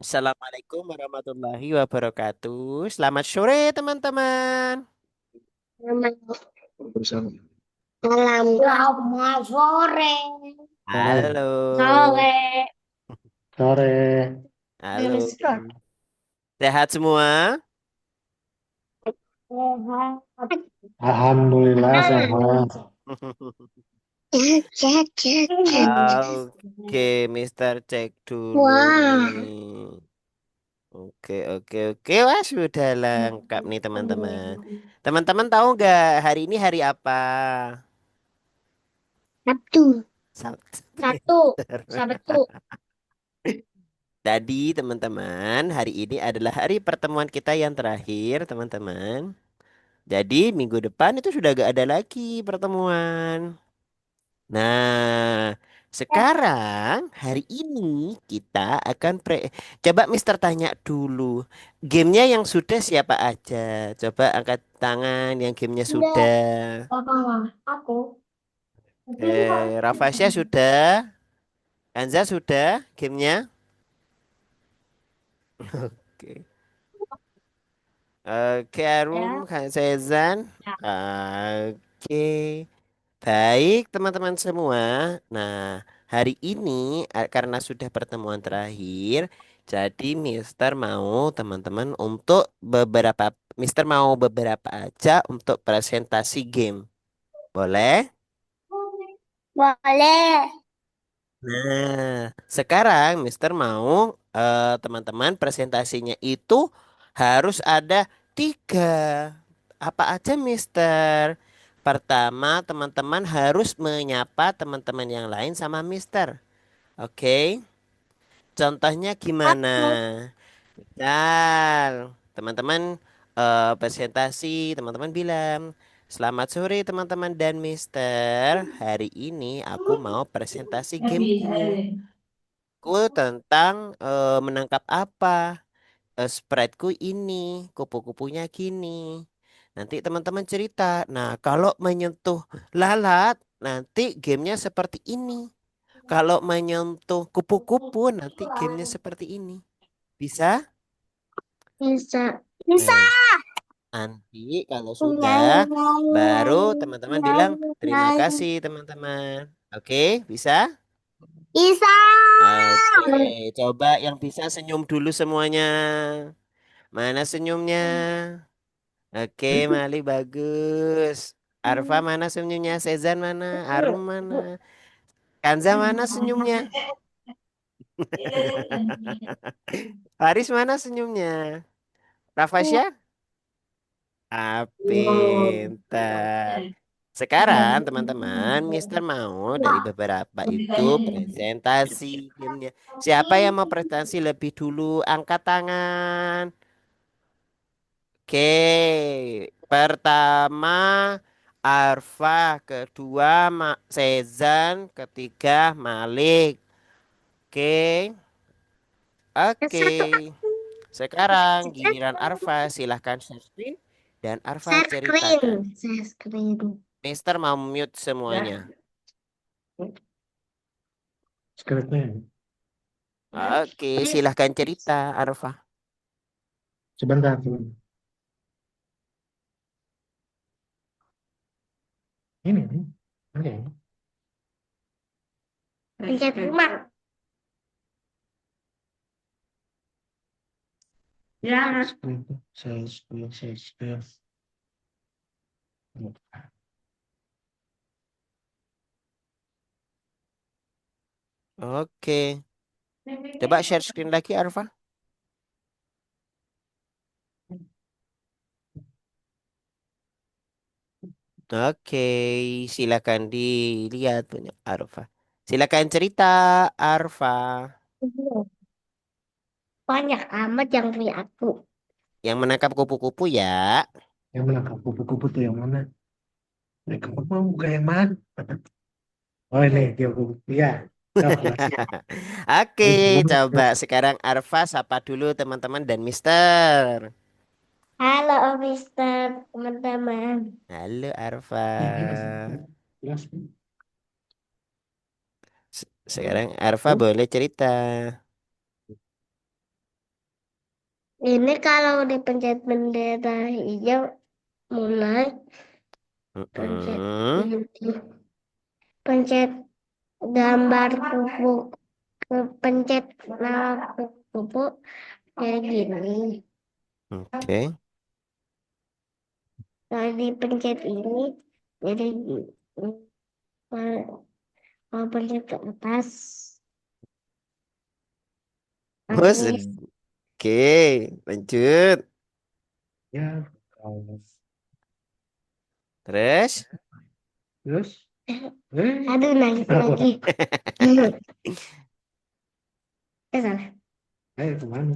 Assalamualaikum warahmatullahi wabarakatuh. Selamat sore teman-teman. Bersama. Selamat sore. Sore. Halo. Sore. Sore. Halo. Sehat semua? Alhamdulillah sehat. Cek, cek, cek. Oke, Mister cek dulu Wah. nih. Oke. Wah, sudah lengkap nih teman-teman. Teman-teman tahu nggak hari ini hari apa? Sabtu. Sabtu. Satu. Sabtu. Tadi teman-teman, hari ini adalah hari pertemuan kita yang terakhir, teman-teman. Jadi minggu depan itu sudah gak ada lagi pertemuan. Nah, sekarang hari ini kita akan coba Mister tanya dulu. Gamenya yang sudah siapa aja? Coba angkat tangan yang gamenya Enggak. sudah. Aku. Rafasya sudah. Anza sudah gamenya? Oke. Oke, Arum, Ya. Kak Sezan. Ya. Oke. Baik, teman-teman semua. Nah, hari ini karena sudah pertemuan terakhir, jadi Mister mau teman-teman untuk beberapa Mister mau beberapa aja untuk presentasi game. Boleh? Boleh. Nah, sekarang Mister mau teman-teman presentasinya itu harus ada tiga. Apa aja, Mister? Pertama, teman-teman harus menyapa teman-teman yang lain sama Mister. Oke, contohnya gimana? Aku. Misal, teman-teman presentasi, teman-teman bilang, Selamat sore teman-teman dan Mister. Hari ini aku mau presentasi gameku. Ku tentang menangkap apa? Spreadku ini, kupu-kupunya gini. Nanti teman-teman cerita. Nah, kalau menyentuh lalat, nanti gamenya seperti ini. Kalau menyentuh kupu-kupu, nanti gamenya seperti ini. Bisa? Bisa. Bisa. Nah, nanti kalau sudah, baru teman-teman bilang terima kasih teman-teman. Oke, bisa? Bisa. Oke, coba yang bisa senyum dulu semuanya. Mana senyumnya? Oke, Mali bagus. Arfa mana senyumnya? Sezan mana? Arum mana? Kanza mana senyumnya? Haris mana senyumnya? Rafasya? Ah, pintar. Sekarang teman-teman, Mister mau dari beberapa itu presentasi gamenya. Siapa yang mau presentasi lebih dulu? Angkat tangan. Oke, pertama Arfa, kedua Sezan, ketiga Malik. Oke, oke. Satu. Sekarang giliran Arfa, silahkan share screen dan Arfa Share ceritakan. screen. Share screen. Mister mau mute semuanya. Ya. Skripnya. Oke, silahkan cerita Arfa. Sebentar, sebentar. Ini nih. Oke. Pencet rumah. Ya. Skrip. Saya. Oke, coba share screen lagi Arfa. Oke, silakan dilihat punya Arfa. Silakan cerita Arfa. Banyak amat yang beri aku. Yang menangkap kupu-kupu ya. Yang menangkap kupu-kupu tuh yang mana? Kamu mau buka yang mana? Oh ini dia kupu. Iya. Tahu lah. Oke, Ini coba gimana? sekarang Arfa sapa dulu teman-teman dan Mister. Halo, Mister, teman-teman. Halo Arfa. Jelas. Jelas. Sekarang Arfa Oh, boleh cerita. Ini kalau dipencet bendera hijau mulai, pencet Mm-mm. ini, pencet gambar kupu, pencet nama kupu kayak gini. Oke. Kalau dipencet ini, jadi gini. Kalau pencet ke atas, Bos, nanti oke, lanjut. Ya, kalau Terus, terus, aduh nangis lagi. Salah. ayo kemana?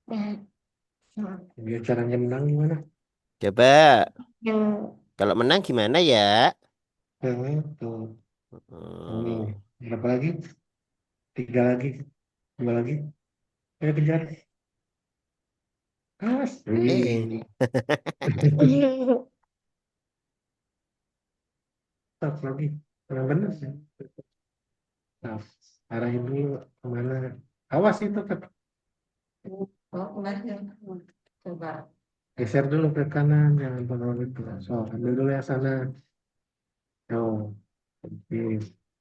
Nah, Biar caranya menang gimana? coba. yang Kalau menang gimana ya? Tuh, ini Hmm. berapa lagi? Tiga lagi, dua lagi. Ayo kejar. Awas. Eh, Stop lagi. Yang benar sih. Nah, arahin dulu kemana. Awas itu ke geser dulu ke kanan, jangan terlalu itu. So, ambil dulu yang sana. Oh, oke.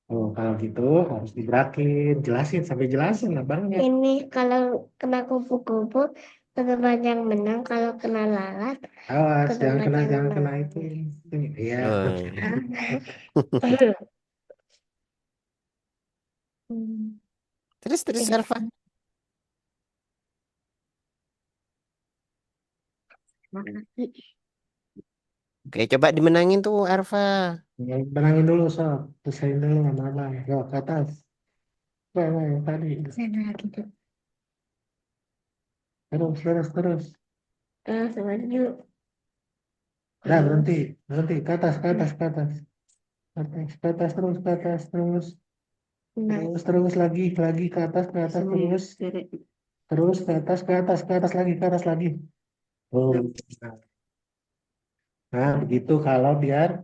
Oh, kalau gitu harus diberakin, jelasin sampai jelasin abangnya. ini kalau kena kupu-kupu ke tempat yang menang, kalau kena lalat Awas, ke tempat yang jangan kena menang. itu. Iya. oh. Hmm. Terus Eh, Arfa. lagi. Oke, coba dimenangin tuh Arfa. Ya, benangin dulu, sob. Selesaiin dulu sama abang. Yo, ke atas. Wah, yang tadi. Sana lagi tuh. Terus, terus, terus. Maju. Dah, Hmm. berhenti. Berhenti. Ke atas, ke atas, ke atas. Ke atas, ke atas, terus, ke atas, terus. Nah, Terus, terus, lagi, ke atas, terus. Terus, ke atas lagi, ke atas lagi. Oh, nah, begitu kalau biar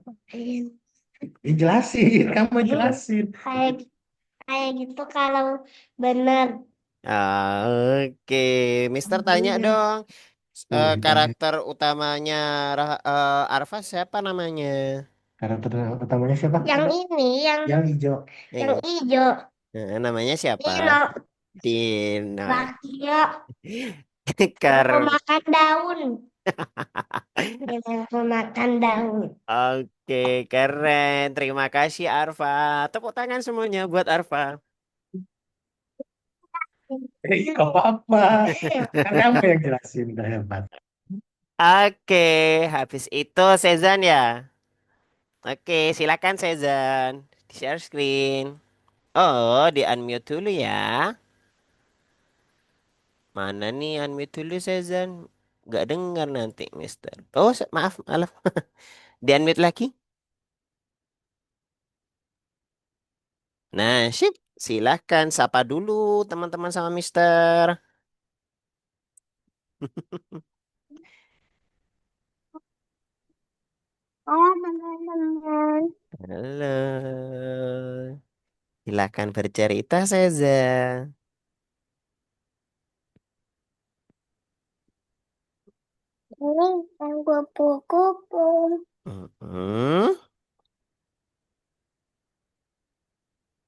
dijelasin, kamu jelasin. kayak kayak gitu kalau benar. Ah, oke, Mister tanya Benar. dong. Ditanya Karakter utamanya Arfa siapa namanya? karakter utamanya siapa? Yang ini, Yang hijau. yang Yang hijau. namanya siapa? Dino, Dino. Rakio, yang Kar. pemakan daun. Yang pemakan daun. Oke, keren. Terima kasih Arfa. Tepuk tangan semuanya buat Arfa. Gak apa-apa. Kan kamu yang jelasin, udah hebat. Oke, habis itu Sezan ya. Oke, silakan Sezan. Di share screen. Oh, di unmute dulu ya. Mana nih unmute dulu Sezan? Gak dengar nanti, Mister. Oh, maaf, maaf. Di unmute lagi. Nah, sip. Silahkan sapa dulu teman-teman sama Mister. Oh, teman-teman. Halo. Silahkan bercerita, Sezan. Ini yang kupu-kupu. Mm-mm.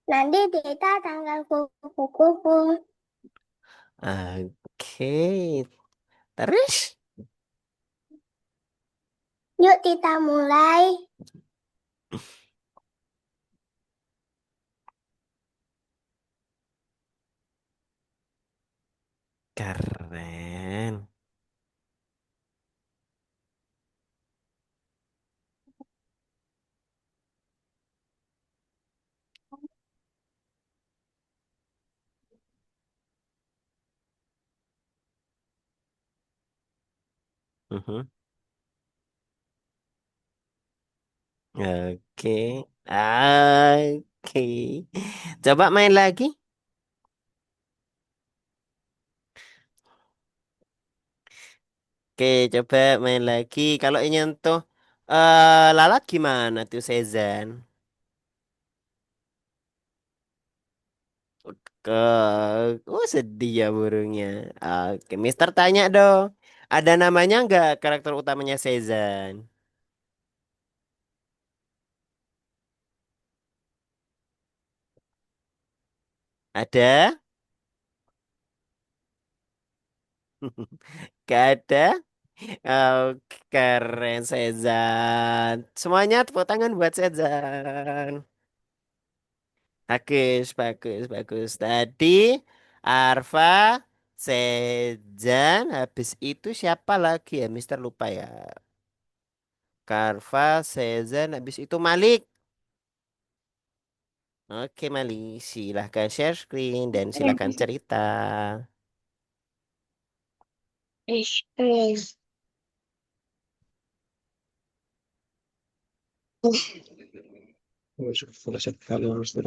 Nanti kita tanggal kupu-kupu. Oke. Terus? Yuk kita mulai. Keren. Mhm. Oke. Oke. Coba main lagi. Oke, coba main lagi. Kalau ini nyentuh lalat gimana tuh Sezan? Sedih ya burungnya. Oke, Mister tanya dong. Ada namanya nggak karakter utamanya Sezan? Ada? Gak ada? Oh, keren Sezan. Semuanya tepuk tangan buat Sezan. Bagus, bagus, bagus. Tadi Arfa, Sezan, habis itu siapa lagi ya? Mister lupa ya. Karva, Sezan, habis itu Malik. Oke Malik, silahkan share screen dan silahkan cerita. Es.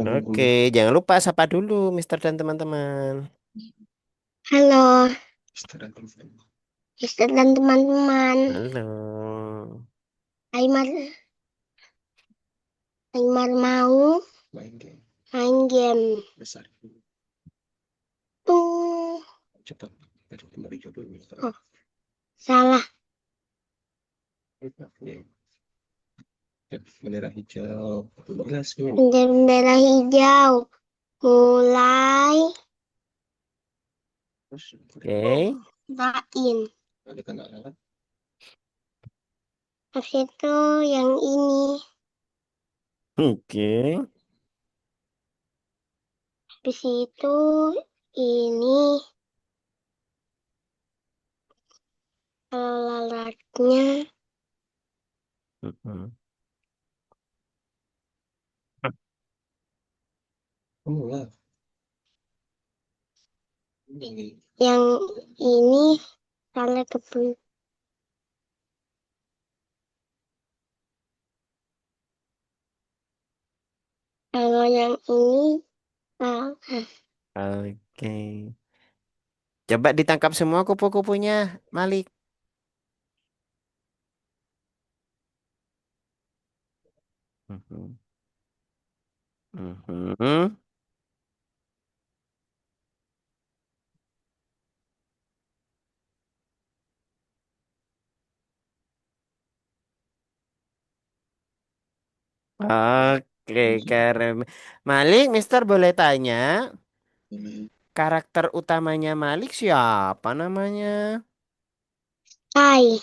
Oke, jangan lupa sapa dulu Mister dan teman-teman. Halo, Mister dan teman-teman. Halo. Aymar, Aymar mau main game. Tuh. Oh, salah. Bendera hijau. Mulai Oke. lain. Habis itu yang ini. Oke. Habis itu ini. Kalau lalatnya Mm-mm. yang ini salah kebun. Kalau yang ini salah. Oke. Coba ditangkap semua kupu-kupunya, Malik. Mhm. Mhm. Oke, keren. Malik, Mister boleh tanya, karakter utamanya Malik siapa namanya? Tai,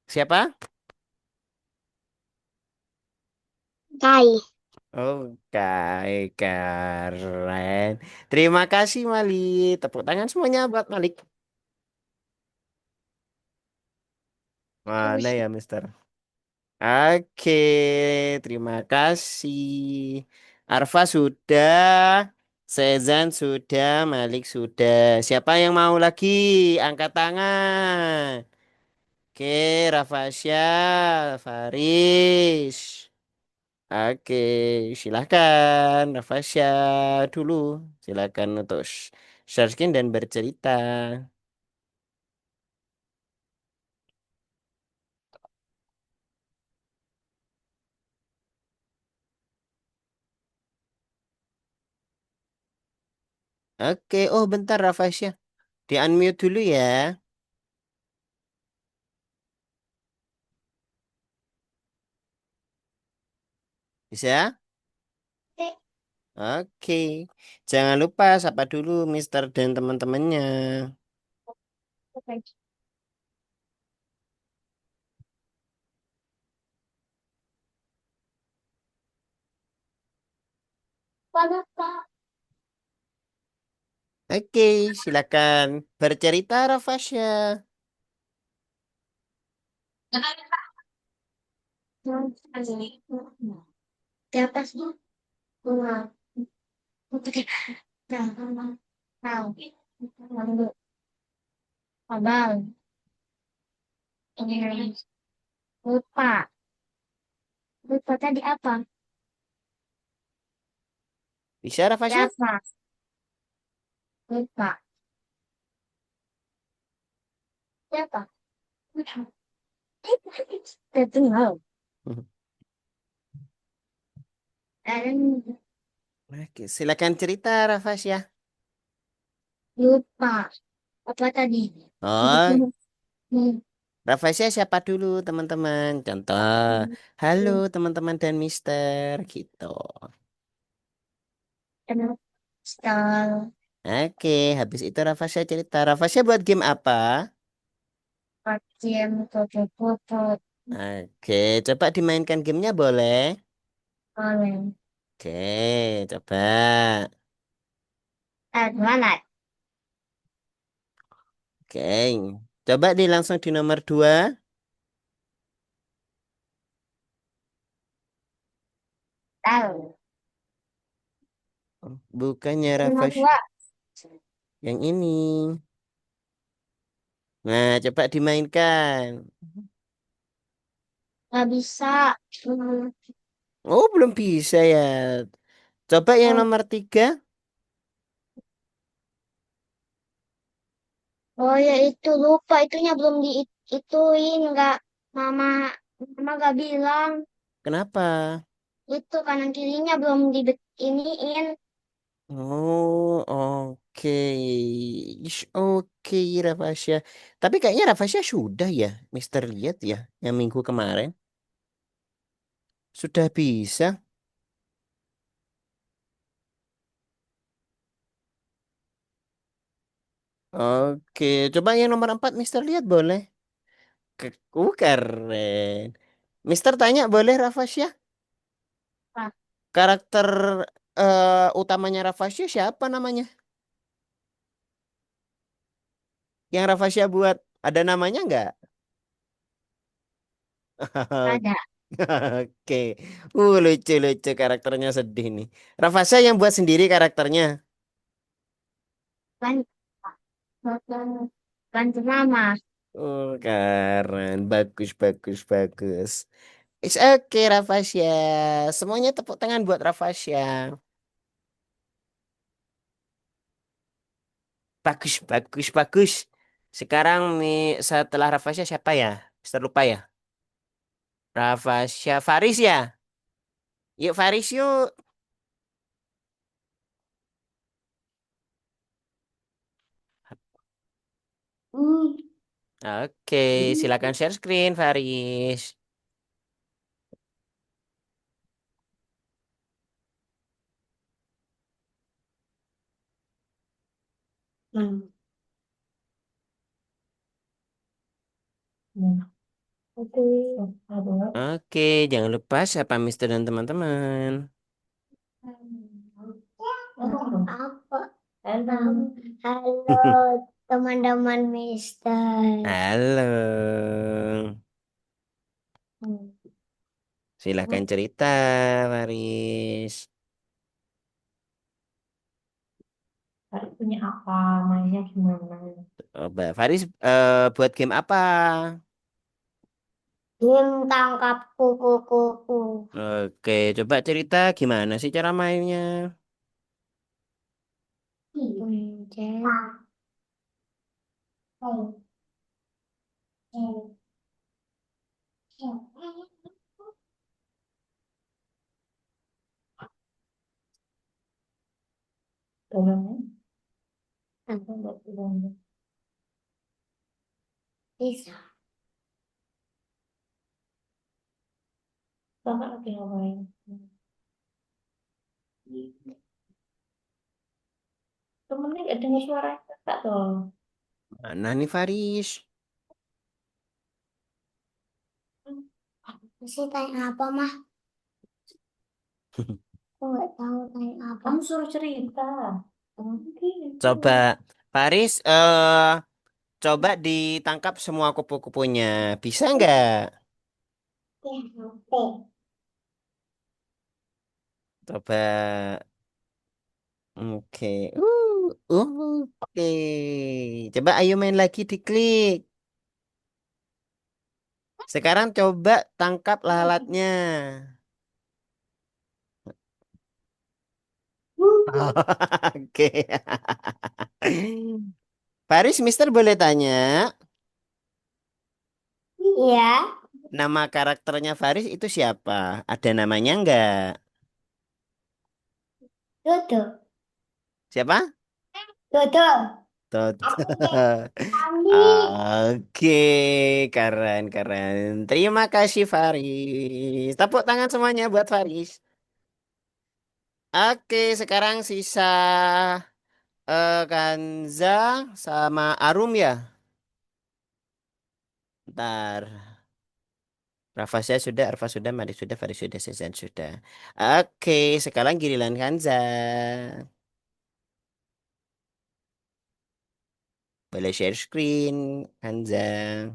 Siapa? tai. Oke, keren. Terima kasih Malik. Tepuk tangan semuanya buat Malik. Mana ya, Mister? Oke, terima kasih. Arfa sudah, Sezan sudah, Malik sudah. Siapa yang mau lagi? Angkat tangan. Oke, Rafasya, Faris. Oke, silahkan Rafasya dulu. Silahkan untuk share screen dan bercerita. Oke, oh bentar Rafasya. Di unmute dulu ya. Bisa? Oke, jangan lupa sapa dulu Mister dan teman-temannya. Oke, silakan bercerita Rafasya. Di atas tuh. Abang, ini lupa. Lupa tadi apa? Bisa Rafasya? Siapa? Lupa. Siapa? Tertinggal. Dan Oke, silakan cerita Rafasya. Lupa. Apa tadi? Oh, Hmm. Rafflesia siapa dulu teman-teman? Contoh, halo teman-teman dan Mister gitu. Kenapa? Style. Oke, habis itu Rafflesia cerita. Rafflesia buat game apa? Pakai foto-foto. Oke, coba dimainkan gamenya boleh? Oleh. Oke, coba. Mana? Oke, coba di langsung di nomor 2. Tahu. Bukannya Nomor Rafflesia dua. yang ini. Nah, coba dimainkan. Nggak bisa. Hmm. Oh, belum bisa ya. Coba yang Oh, nomor 3. oh ya itu lupa. Itunya belum ituin. Nggak. Mama. Mama nggak bilang. Kenapa? Itu kanan kirinya belum iniin. Oh, oke. Oke, Rafflesia. Tapi kayaknya Rafflesia sudah ya, Mister lihat ya, yang minggu kemarin. Sudah bisa. Oke, coba yang nomor 4 Mister lihat boleh. Keren. Mister tanya boleh Rafflesia? Pak. Karakter utamanya Rafflesia siapa namanya? Yang Rafflesia buat ada namanya nggak? Ada. Oke. Lucu-lucu karakternya sedih nih. Rafflesia yang buat sendiri karakternya. Kan. Bantu mama. Keren. Bagus, bagus, bagus. It's okay, Rafflesia. Semuanya tepuk tangan buat Rafflesia. Bagus, bagus, bagus. Sekarang setelah Rafflesia siapa ya? Mister lupa ya? Rafflesia Faris ya? Yuk Faris yuk. Hmm. Oke, silakan share screen Faris. Hmm. Hmm. Oke. Ada. Oke, jangan lupa siapa Mister dan teman-teman. Apa? Halo. Halo, teman-teman Mister. Halo. Hmm. Silakan cerita, Faris. Hari punya apa? Mainnya gimana? Coba, Faris buat game apa? Game tangkap kupu-kupu. Oke, coba cerita gimana sih cara mainnya? Pencet. Tolong. Apa buat tolong? Bisa. Kakak lagi ngapain? Temennya gak dengar suara kakak tuh. Mana nih Faris? Masih tanya apa, Mah? Aku nggak tahu tanya apa. Kamu suruh cerita. Mungkin. Coba, Faris coba ditangkap semua kupu-kupunya. Bisa nggak? Ya, HP. Coba. Oke. Oke. Coba ayo main lagi diklik. Sekarang coba tangkap lalatnya. Oke. Faris, Mister boleh tanya, Iya, nama karakternya Faris itu siapa? Ada namanya nggak? Dodo. Siapa? Dodo. Tot. Andi. Oke, keren, keren. Terima kasih Faris. Tepuk tangan semuanya buat Faris. Oke, sekarang sisa Kanza sama Arum ya. Ntar. Rafasya sudah, Arfa sudah, Mari sudah, Faris sudah, Sezan sudah. Oke, sekarang giliran Kanza. Boleh share screen, Kanza.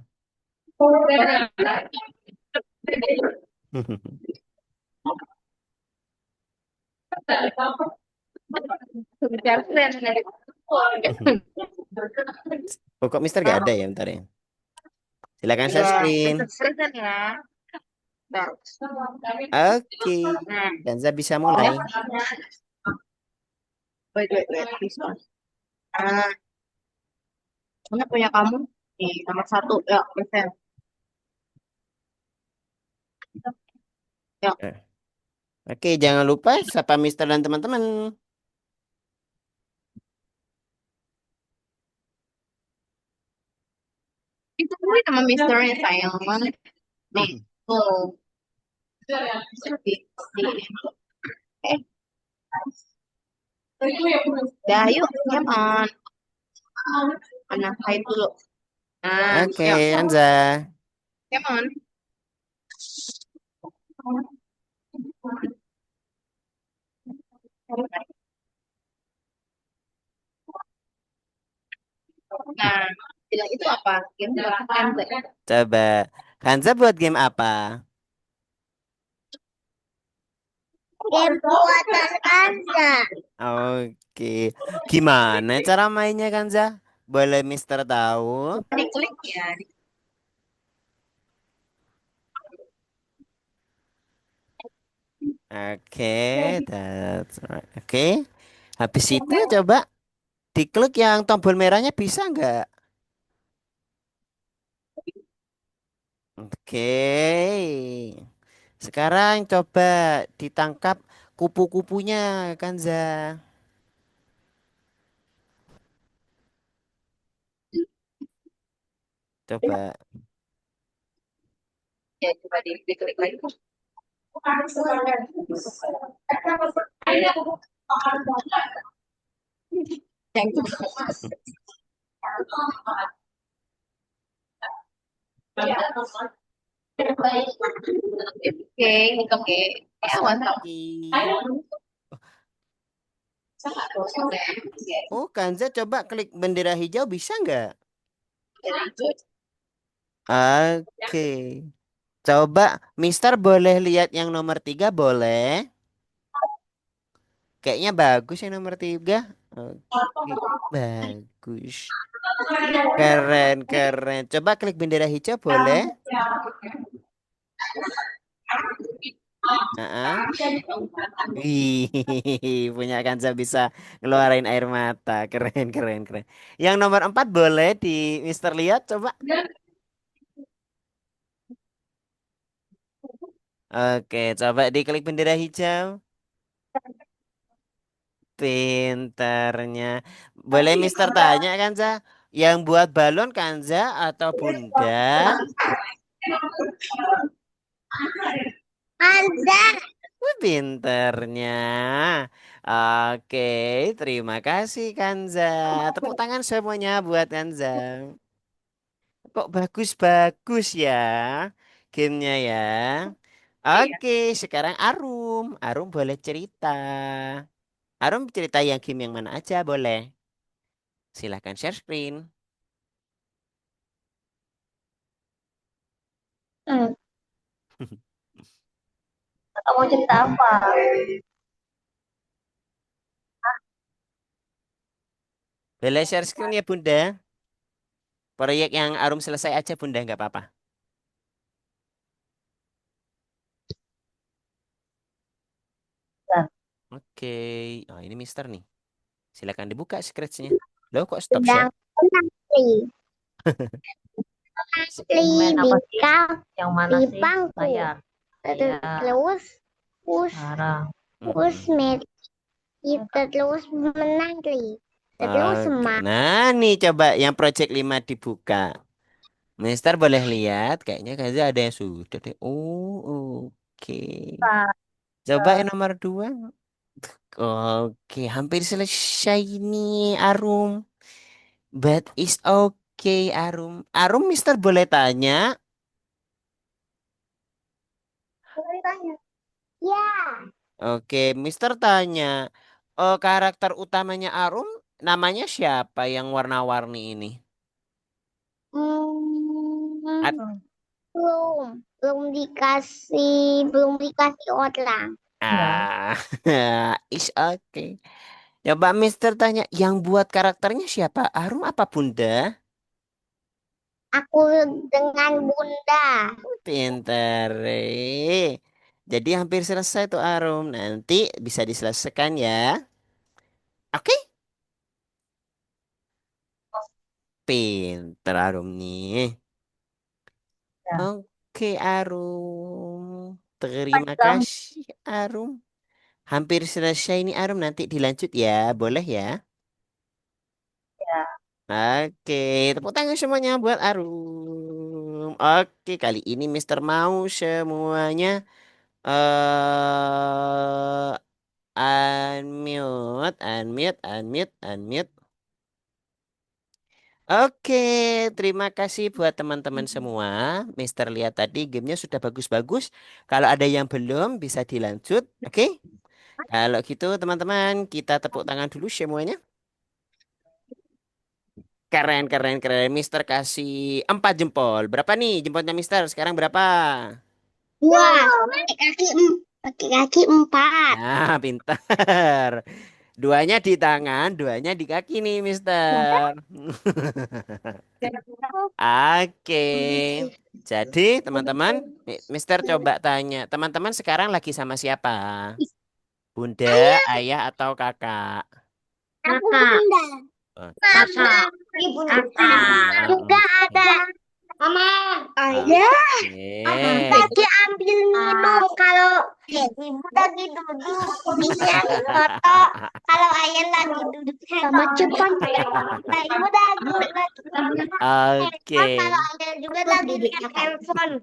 Oh, kok Mister gak ada ya, bentar ya. Silakan share Ya, screen. selesai ya. Bentar. Oke, Nah, Kanza bisa mulai. wait, this one. Ah, ini punya kamu di nomor satu ya, Michelle. Ya, Eh, Oke, jangan lupa sapa Mister dan teman-teman. itu gue sama Misternya sayang banget. Nih, tuh. Eh, dah yuk, come on. Mana hai dulu. Nah, Oke, yuk, Kanza. come on. Nah, bilang itu apa? Game buatan Coba. Kanza buat game apa? Game buatan Kanza. Oke. Gimana cara mainnya, Kanza? Boleh Mister tahu? Diklik ya. Oke, that's right. Oke. Habis itu coba diklik yang tombol merahnya bisa nggak? Oke. Sekarang coba ditangkap kupu-kupunya, Kanza. Coba. Ya, coba diklik lagi. Yang itu. Oke, oke. Ya, mantap. Oke. Oh, Kanza coba klik bendera hijau bisa nggak? Oke. Coba Mister boleh lihat yang nomor 3 boleh? Kayaknya bagus yang nomor 3. Oke, bagus. Keren, keren. Coba klik bendera hijau boleh? Heeh. Wih, punya Kanza bisa ngeluarin air mata. Keren, keren, keren. Yang nomor 4 boleh di Mister lihat coba. Oke, coba diklik bendera hijau. Pinternya. Boleh Mister tanya Kanza, yang buat balon Kanza atau Bunda? Kanza. Wih, pinternya. Oke, terima kasih Kanza. Tepuk tangan semuanya buat Kanza. Kok bagus-bagus ya gamenya ya. Iya. Oke, sekarang Arum. Arum boleh cerita. Arum cerita yang game yang mana aja boleh. Silahkan share screen. Kamu cerita apa? Boleh share screen ya Bunda. Proyek yang Arum selesai aja Bunda, nggak apa-apa. Oke, oh ini Mister nih. Silakan dibuka scratch-nya. Loh kok stop Sedang share? menanti. Main Li apa di sih? kau Yang mana di sih? bangku. Layar. Iya, Terus us sekarang. us Mm-mm. met kita terus menanti. Tapi mau Oke, semak. nah nih coba yang project 5 dibuka. Mister boleh lihat, kayaknya ada yang sudah deh. Oh, oke. Coba yang nomor 2. Oke, hampir selesai nih, Arum. But is okay, Arum. Arum, Mister boleh tanya? Boleh tanya. Ya. Oke, Mister tanya. Karakter utamanya Arum namanya siapa yang warna-warni ini? At Hmm, belum dikasih orang. ah, is okay. Coba Mister tanya, yang buat karakternya siapa? Arum apa Bunda? Aku dengan Bunda. Pinter. Jadi hampir selesai tuh Arum. Nanti bisa diselesaikan ya. Oke? Pinter Arum nih. Ya. Oke Arum. Terima Kamu kasih Arum. Hampir selesai ini Arum. Nanti dilanjut ya. Boleh ya? ya. Oke. Tepuk tangan semuanya buat Arum. Oke. Kali ini Mister mau semuanya. Unmute, unmute, unmute, unmute. Oke, terima kasih buat teman-teman semua. Mister lihat tadi gamenya sudah bagus-bagus. Kalau ada yang belum bisa dilanjut. Oke, kalau gitu teman-teman kita tepuk tangan dulu semuanya. Keren, keren, keren. Mister kasih 4 jempol. Berapa nih jempolnya Mister? Sekarang berapa? Dua. Pakai kaki empat. Nah, pintar. Duanya di tangan, duanya di kaki nih, Mister. Oke. Jadi, teman-teman, Mister coba tanya, teman-teman sekarang lagi sama siapa? Bunda, ayah, atau kakak? Aku Bunda. Oh, Kakak. Ibu oh, juga oke. ada. Mama. Ayah. Oke. Lagi ambil minum kalau ibu lagi duduk bisa foto kalau ayah lagi duduk sama cepat nah ibu lagi Oke. handphone kalau ayah juga lagi lihat handphone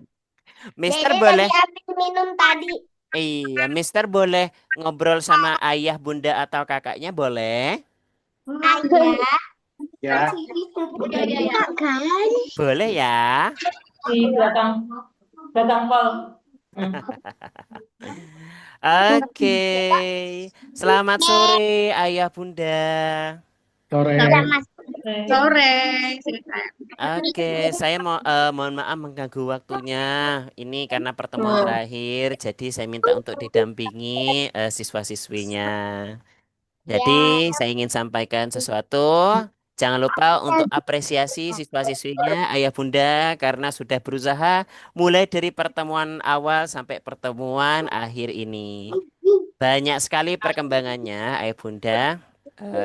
Mister dede lagi boleh, ambil minum tadi iya, Mister boleh ngobrol sama ayah, bunda, atau kakaknya, boleh? ayah Ya, kak kan Boleh ya? Di belakang belakang pol. Hmm. Oke. Selamat sore, ayah, bunda. tidak sore. mas Sore. Oke, saya mohon maaf mengganggu waktunya. Ini karena pertemuan Oh. terakhir, jadi saya minta untuk didampingi siswa-siswinya. Jadi ya saya ingin sampaikan sesuatu. Jangan lupa untuk apresiasi siswa-siswinya, ayah bunda, karena sudah berusaha mulai dari pertemuan awal sampai pertemuan akhir ini. Banyak sekali perkembangannya, ayah bunda.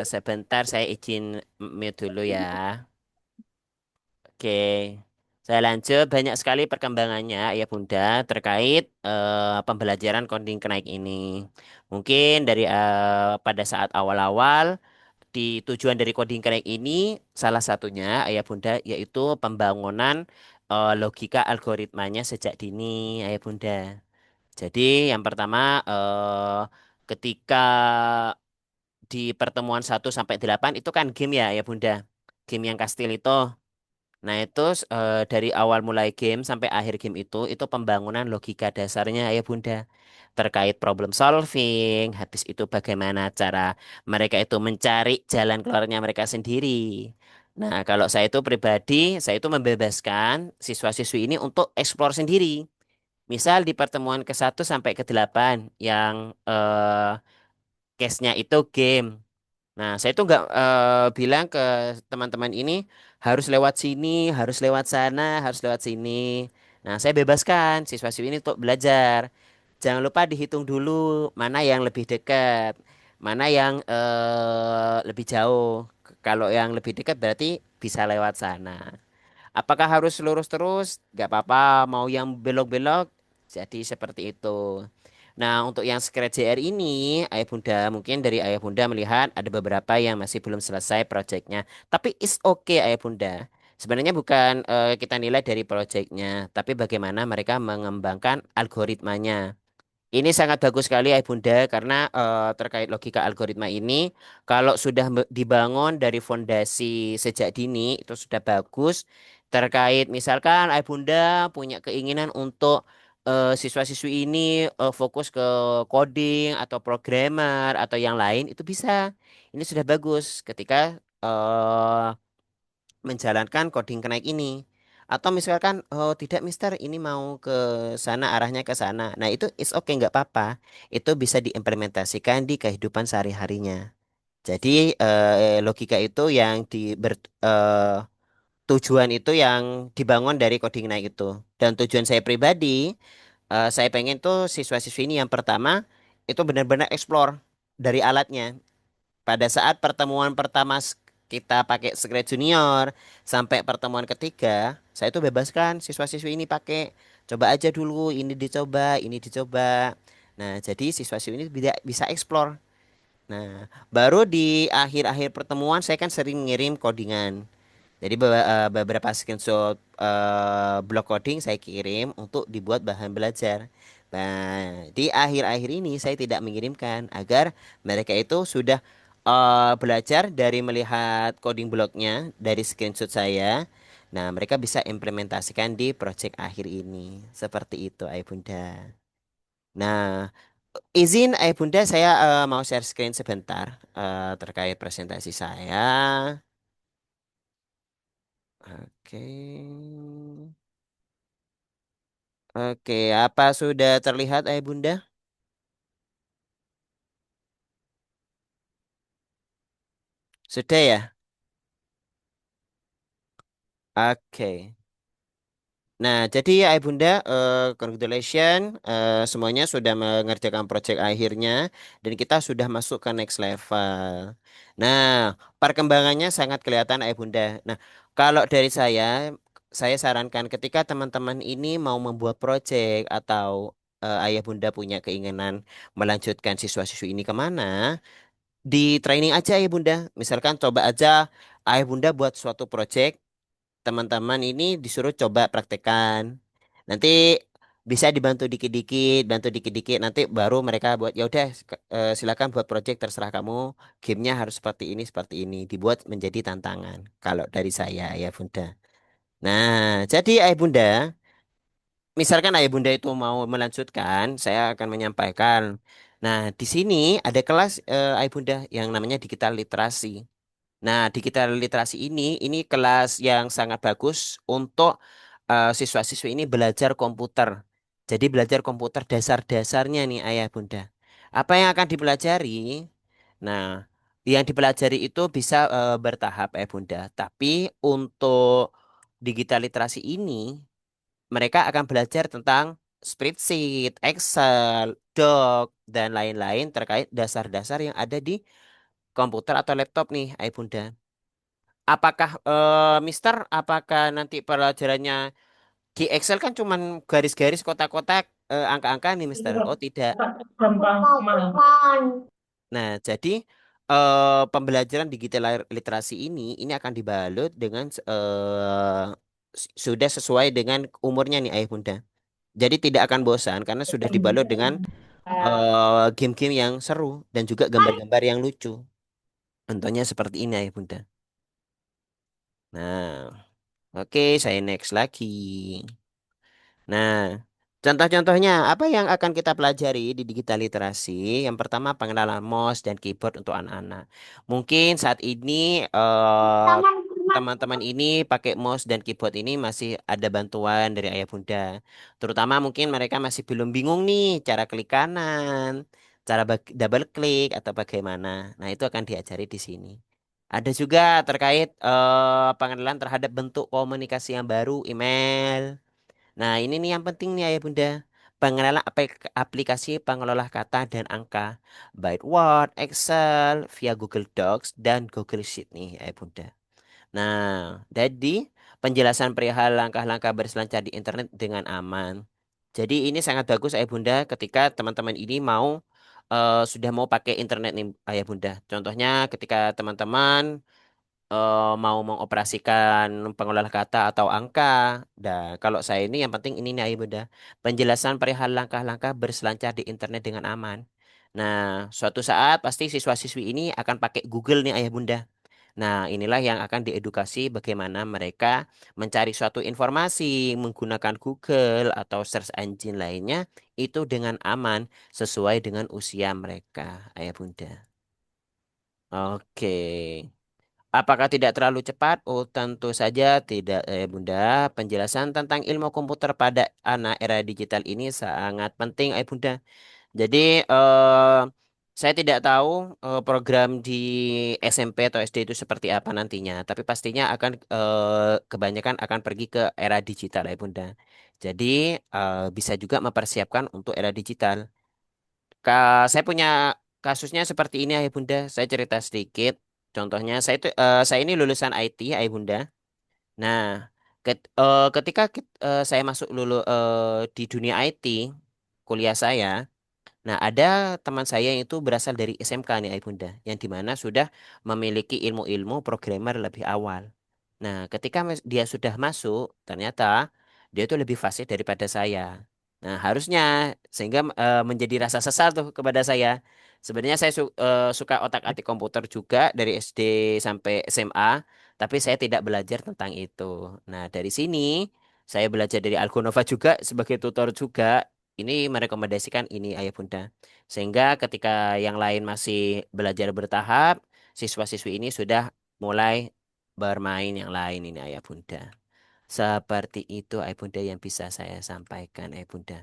Sebentar saya izin mute dulu ya. Oke, saya lanjut. Banyak sekali perkembangannya, ya Bunda, terkait pembelajaran coding kenaik ini. Mungkin dari pada saat awal-awal, di tujuan dari coding kenaik ini, salah satunya, Ayah Bunda, yaitu pembangunan logika algoritmanya sejak dini, Ayah Bunda. Jadi, yang pertama, ketika di pertemuan 1 sampai 8 itu kan game ya, Ayah Bunda. Game yang kastil itu. Nah, itu dari awal mulai game sampai akhir game itu pembangunan logika dasarnya ya Bunda. Terkait problem solving, habis itu bagaimana cara mereka itu mencari jalan keluarnya mereka sendiri. Nah, kalau saya itu pribadi, saya itu membebaskan siswa-siswi ini untuk eksplor sendiri. Misal di pertemuan ke 1 sampai ke 8 yang case-nya itu game. Nah, saya itu nggak bilang ke teman-teman ini harus lewat sini, harus lewat sana, harus lewat sini. Nah, saya bebaskan siswa-siswi ini untuk belajar. Jangan lupa dihitung dulu mana yang lebih dekat, mana yang lebih jauh. Kalau yang lebih dekat berarti bisa lewat sana. Apakah harus lurus terus? Nggak apa-apa. Mau yang belok-belok, jadi seperti itu. Nah, untuk yang Scratch JR ini, Ayah Bunda, mungkin dari Ayah Bunda melihat ada beberapa yang masih belum selesai proyeknya. Tapi it's okay Ayah Bunda. Sebenarnya bukan kita nilai dari proyeknya, tapi bagaimana mereka mengembangkan algoritmanya. Ini sangat bagus sekali Ayah Bunda karena terkait logika algoritma ini kalau sudah dibangun dari fondasi sejak dini itu sudah bagus. Terkait misalkan Ayah Bunda punya keinginan untuk siswa-siswi ini fokus ke coding atau programmer atau yang lain itu bisa. Ini sudah bagus ketika menjalankan coding kenaik ini. Atau misalkan, oh tidak Mister, ini mau ke sana, arahnya ke sana. Nah itu is okay, nggak apa-apa. Itu bisa diimplementasikan di kehidupan sehari-harinya. Jadi logika itu yang tujuan itu yang dibangun dari coding naik itu. Dan tujuan saya pribadi, saya pengen tuh siswa-siswi ini yang pertama itu benar-benar explore dari alatnya. Pada saat pertemuan pertama kita pakai Secret Junior sampai pertemuan ketiga, saya itu bebaskan siswa-siswi ini pakai coba aja dulu, ini dicoba, ini dicoba. Nah, jadi siswa-siswi ini bisa explore. Nah, baru di akhir-akhir pertemuan saya kan sering ngirim codingan. Jadi beberapa screenshot blog coding saya kirim untuk dibuat bahan belajar. Nah, di akhir-akhir ini saya tidak mengirimkan agar mereka itu sudah belajar dari melihat coding blognya dari screenshot saya. Nah, mereka bisa implementasikan di project akhir ini. Seperti itu, Ayah Bunda. Nah, izin Ayah Bunda saya mau share screen sebentar terkait presentasi saya. Oke. Oke, apa sudah terlihat Ayah Bunda? Sudah ya? Oke. Nah, jadi Ayah Bunda, congratulations, semuanya sudah mengerjakan proyek akhirnya dan kita sudah masuk ke next level. Nah, perkembangannya sangat kelihatan Ayah Bunda. Nah, kalau dari saya sarankan ketika teman-teman ini mau membuat proyek atau Ayah Bunda punya keinginan melanjutkan siswa-siswi ini kemana, di training aja Ayah Bunda. Misalkan coba aja Ayah Bunda buat suatu project, teman-teman ini disuruh coba praktekkan. Nanti bisa dibantu dikit-dikit, bantu dikit-dikit. Nanti baru mereka buat ya udah silakan buat project terserah kamu. Gamenya harus seperti ini. Dibuat menjadi tantangan. Kalau dari saya ya Bunda. Nah, jadi Ayah Bunda, misalkan Ayah Bunda itu mau melanjutkan, saya akan menyampaikan. Nah, di sini ada kelas Ayah Bunda yang namanya digital literasi. Nah, digital literasi ini kelas yang sangat bagus untuk siswa-siswi ini belajar komputer. Jadi belajar komputer dasar-dasarnya nih Ayah Bunda. Apa yang akan dipelajari? Nah, yang dipelajari itu bisa bertahap Ayah Bunda. Tapi untuk digital literasi ini mereka akan belajar tentang spreadsheet, Excel, Doc, dan lain-lain terkait dasar-dasar yang ada di komputer atau laptop nih Ayah Bunda. Apakah Mister, apakah nanti pelajarannya di Excel kan cuman garis-garis kotak-kotak angka-angka nih Mister? Oh tidak. Bukan. Nah, jadi pembelajaran digital literasi ini akan dibalut dengan sudah sesuai dengan umurnya nih Ayah Bunda. Jadi tidak akan bosan karena sudah dibalut dengan game-game yang seru dan juga gambar-gambar yang lucu. Contohnya seperti ini Ayah Bunda. Nah, oke, saya next lagi. Nah, contoh-contohnya apa yang akan kita pelajari di digital literasi? Yang pertama pengenalan mouse dan keyboard untuk anak-anak. Mungkin saat ini teman-teman ini pakai mouse dan keyboard ini masih ada bantuan dari ayah bunda. Terutama mungkin mereka masih belum bingung nih cara klik kanan, cara double klik atau bagaimana. Nah, itu akan diajari di sini. Ada juga terkait pengenalan terhadap bentuk komunikasi yang baru, email. Nah, ini nih yang penting nih Ayah Bunda. Pengenalan aplikasi pengelola kata dan angka. Baik Word, Excel, via Google Docs, dan Google Sheet nih Ayah Bunda. Nah, jadi penjelasan perihal langkah-langkah berselancar di internet dengan aman. Jadi ini sangat bagus Ayah Bunda ketika teman-teman ini mau sudah mau pakai internet nih Ayah Bunda. Contohnya ketika teman-teman mau mengoperasikan pengolah kata atau angka. Nah, kalau saya ini yang penting ini nih Ayah Bunda, penjelasan perihal langkah-langkah berselancar di internet dengan aman. Nah, suatu saat pasti siswa-siswi ini akan pakai Google nih Ayah Bunda. Nah, inilah yang akan diedukasi bagaimana mereka mencari suatu informasi menggunakan Google atau search engine lainnya itu dengan aman sesuai dengan usia mereka, Ayah Bunda. Oke. Apakah tidak terlalu cepat? Oh, tentu saja tidak, Bunda. Penjelasan tentang ilmu komputer pada anak era digital ini sangat penting, Bunda. Jadi, saya tidak tahu program di SMP atau SD itu seperti apa nantinya, tapi pastinya akan kebanyakan akan pergi ke era digital, Bunda. Jadi, bisa juga mempersiapkan untuk era digital. Saya punya kasusnya seperti ini, Ayah Bunda. Saya cerita sedikit. Contohnya, saya ini lulusan IT, Ayah Bunda. Nah, ketika saya masuk di dunia IT, kuliah saya. Nah, ada teman saya yang itu berasal dari SMK nih, Ayah Bunda, yang dimana sudah memiliki ilmu-ilmu programmer lebih awal. Nah, ketika dia sudah masuk, ternyata dia itu lebih fasih daripada saya. Nah, harusnya sehingga menjadi rasa sesal tuh kepada saya. Sebenarnya saya suka otak-atik komputer juga dari SD sampai SMA, tapi saya tidak belajar tentang itu. Nah, dari sini saya belajar dari Algonova juga sebagai tutor juga. Ini merekomendasikan ini Ayah Bunda. Sehingga ketika yang lain masih belajar bertahap, siswa-siswi ini sudah mulai bermain yang lain ini Ayah Bunda. Seperti itu Ayah Bunda yang bisa saya sampaikan Ayah Bunda.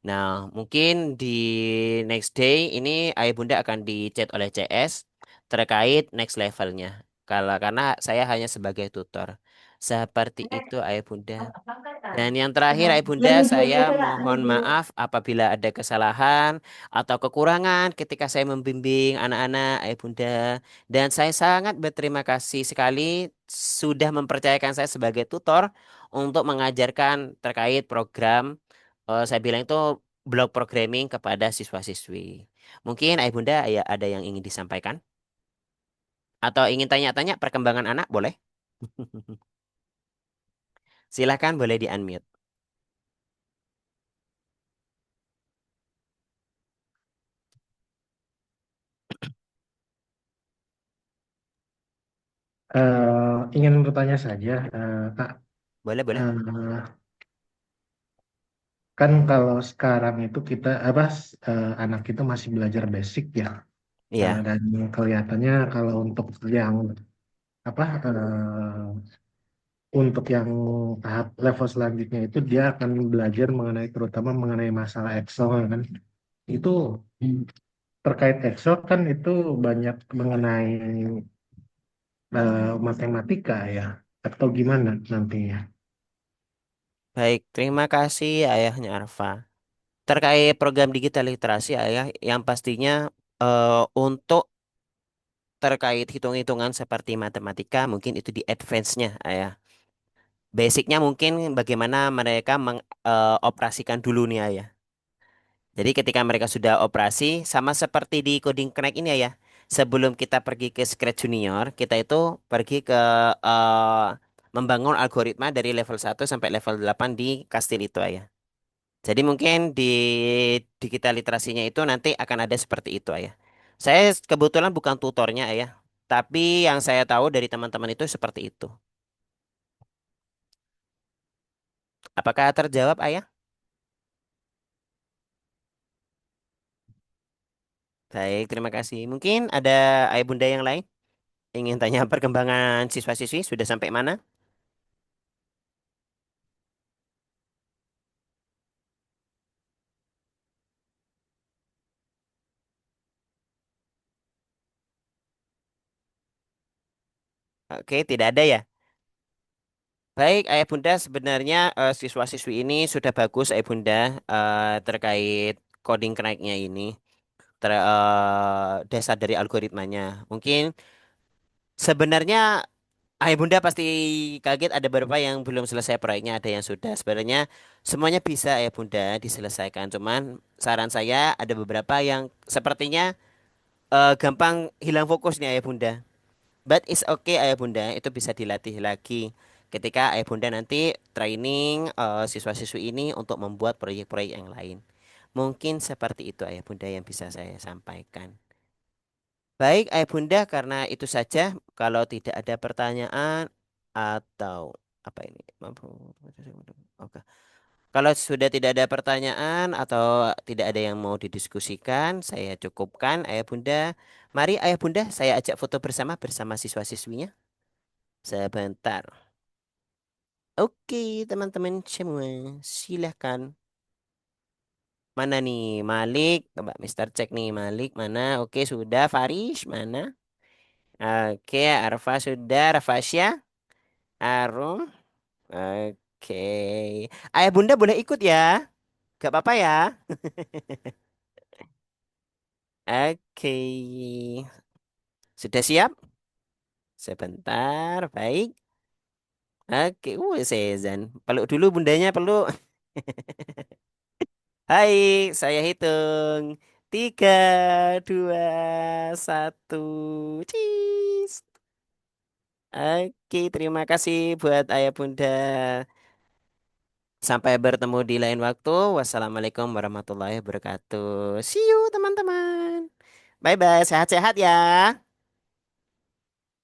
Nah, mungkin di next day ini Ayah Bunda akan di-chat oleh CS terkait next levelnya. Kalau karena saya hanya sebagai tutor. Seperti itu Ayah Bunda. Dan yang terakhir, Ayah Bunda, saya mohon maaf apabila ada kesalahan atau kekurangan ketika saya membimbing anak-anak, Ayah Bunda. Dan saya sangat berterima kasih sekali sudah mempercayakan saya sebagai tutor untuk mengajarkan terkait program, saya bilang itu blog programming kepada siswa-siswi. Mungkin Ayah Bunda ya ada yang ingin disampaikan atau ingin tanya-tanya perkembangan anak, boleh? Silahkan boleh di-unmute. Ingin bertanya saja, Kak. Boleh, boleh. Eh, kan kalau sekarang itu kita anak itu masih belajar basic ya. Iya. Dan kelihatannya kalau yang apa untuk yang tahap level selanjutnya itu dia akan belajar mengenai terutama mengenai masalah Excel kan. Itu terkait Excel kan itu banyak mengenai matematika ya atau gimana nantinya. Baik, terima kasih ayahnya Arfa. Terkait program digital literasi ayah, yang pastinya untuk terkait hitung-hitungan seperti matematika mungkin itu di advance-nya ayah. Basicnya mungkin bagaimana mereka mengoperasikan dulu nih ayah. Jadi ketika mereka sudah operasi, sama seperti di Coding Connect ini ya, sebelum kita pergi ke Scratch Junior, kita itu pergi ke eh, membangun algoritma dari level 1 sampai level 8 di kastil itu ya. Jadi mungkin di digital literasinya itu nanti akan ada seperti itu ya. Saya kebetulan bukan tutornya ya, tapi yang saya tahu dari teman-teman itu seperti itu. Apakah terjawab ayah? Baik, terima kasih. Mungkin ada ayah bunda yang lain? Ingin tanya perkembangan siswa-siswi sudah sampai mana? Oke, tidak ada ya. Baik, Ayah Bunda, sebenarnya siswa-siswi ini sudah bagus, Ayah Bunda, terkait coding crack-nya ini, dasar dari algoritmanya. Mungkin sebenarnya Ayah bunda pasti kaget ada beberapa yang belum selesai proyeknya, ada yang sudah. Sebenarnya semuanya bisa ayah bunda diselesaikan. Cuman saran saya ada beberapa yang sepertinya gampang hilang fokus nih ayah bunda. But it's okay ayah bunda, itu bisa dilatih lagi. Ketika ayah bunda nanti training siswa-siswi ini untuk membuat proyek-proyek yang lain. Mungkin seperti itu ayah bunda yang bisa saya sampaikan. Baik, Ayah Bunda, karena itu saja. Kalau tidak ada pertanyaan atau apa ini? Oke. Kalau sudah tidak ada pertanyaan atau tidak ada yang mau didiskusikan, saya cukupkan, Ayah Bunda. Mari, Ayah Bunda, saya ajak foto bersama bersama siswa-siswinya. Sebentar. Oke, teman-teman semua, silahkan. Mana nih, Malik? Coba Mister cek nih, Malik mana? Oke, sudah. Faris mana? Oke, Arfa sudah, Rafasya, Arum. Oke. Ayah Bunda boleh ikut ya? Gak apa-apa ya? Oke. Sudah siap? Sebentar, baik. Oke, Sezan. Peluk dulu bundanya, peluk. Hai, saya hitung. Tiga, dua, satu. Cheese. Oke, terima kasih buat Ayah Bunda. Sampai bertemu di lain waktu. Wassalamualaikum warahmatullahi wabarakatuh. See you teman-teman. Bye bye. Sehat-sehat ya.